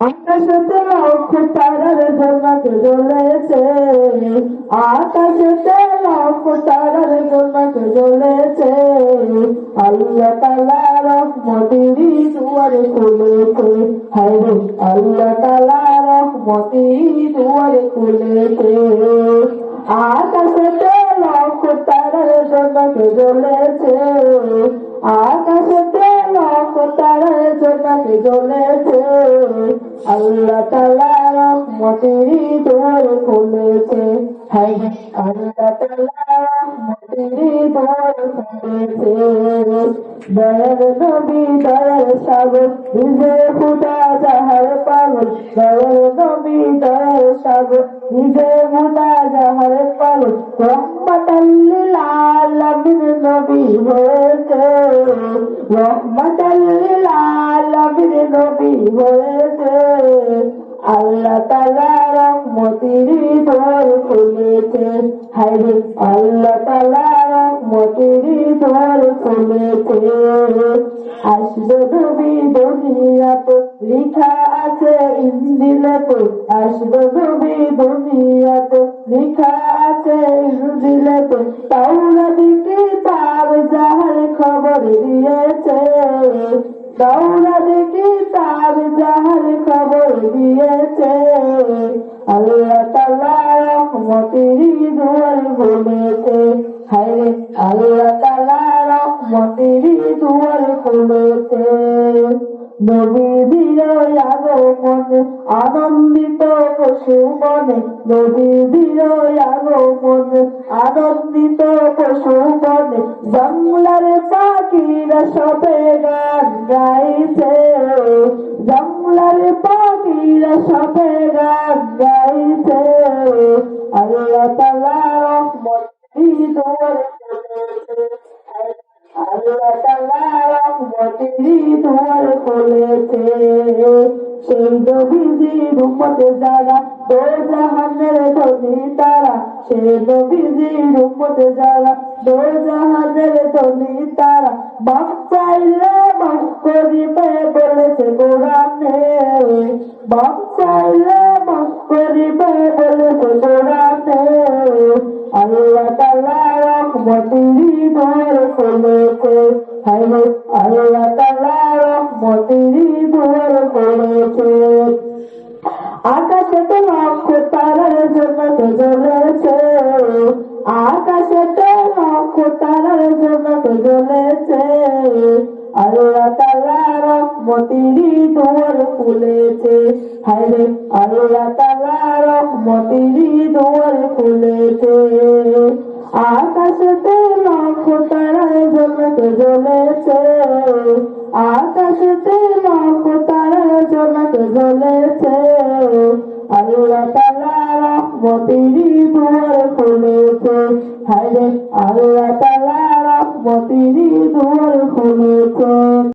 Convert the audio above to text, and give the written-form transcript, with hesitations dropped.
আকাশেতে লক্ষ তারার জন্মাকে জ্বলেছে, আকাশেতে লক্ষ তারার জন্মাকে জ্বলেছে। আল্লাহ তাআলা রহমতেরই দুয়ারে খুলেছে, হায় রে আল্লাহ তাআলা রহমতেরই দুয়ারে খুলেছে। আকাশেতে লক্ষ তারার জন্মাকে জ্বলেছে, আকাশেতে লক্ষ তারার জন্মাকে জ্বলেছে। আল্লাহ তাআলা রহমতেরই দুয়ার খুলেছে, হায় আল্লাহ তাআলা রহমতেরই দুয়ার খুলেছে। দয়ার নবী দয়ার সাগর, নিজে খোদা যাহার পাগল। দয়ার নবী দয়ার সাগর, নিজে খোদা যাহার পাগল। রহমাতাল লিল আলামিন নবী হয়েছে, রহমাতাল লিল আলামিন নবী হয়েছে। আল্লাহ তাআলা রহমতেরই দুয়ার খুলেছে, হায় রে আল্লাহ তাআলা রহমতেরই দুয়ার খুলেছে। আসবে নবী দুনিয়াতে, লিখা আছে ইনজিলেতে। আসবে নবী দুনিয়াতে, লিখা আছে ইনজিলেতে। তাওরাত কিতাব যাহার খবর দিয়েছে, তাওরাত কিতাব যাহার খবর দিয়েছে। আল্লাহ তাআলা রহমতেরই দুয়ার খুলেছে, হায় রে আল্লাহ তাআলা রহমতেরই দুয়ার খুলেছে। নবীর আগমনে আনন্দিত পশু মনে, নবীর আগমনে আনন্দিত পশু মনে। জঙ্গলার পাখিরা সবে গান গাইছে, জঙ্গলার পাখিরা সবে গান গাইছে। আল্লাহ তাআলা রহমতেরই দুয়ার খুলেছে, আল্লাহ তাআলা রহমতেরই দুয়ার খুলেছে। সেই নবীজির উম্মতে যারা দোজাহানের ধনী তারা, সেই নবীজির উম্মতে যারা দোজাহানের ধনী তারা। মাফ চাইলে মাফ করিবে বলেছে কোরআনে, মাফ চাইলে মাফ করিবে বলেছে কোরআনে। আল্লাহ তাআলা রহমতেরই দুয়ার খুলেছে, হায় রে আল্লাহ তাআলা রহমতেরই দুয়ার খুলেছে। আকাশেতে লক্ষ তারার জন্মাকে জ্বলেছে, আকাশেতে লক্ষ তারার জন্মাকে জ্বলেছে। আল্লাহ তাআলা রহমতেরই দুয়ার খুলেছে, হায় রে আল্লাহ তাআলা রহমতেরই দুয়ার খুলেছে। আকাশেতে লক্ষ তারার জন্মাকে জ্বলেছে, আকাশেতে লক্ষ তারার জন্মাকে জ্বলেছে। আল্লাহ তাআলা রহমতেরই দুয়ার খুলেছে, হায় রে আল্লাহ তাআলা রহমতেরই দুয়ার খুলেছে।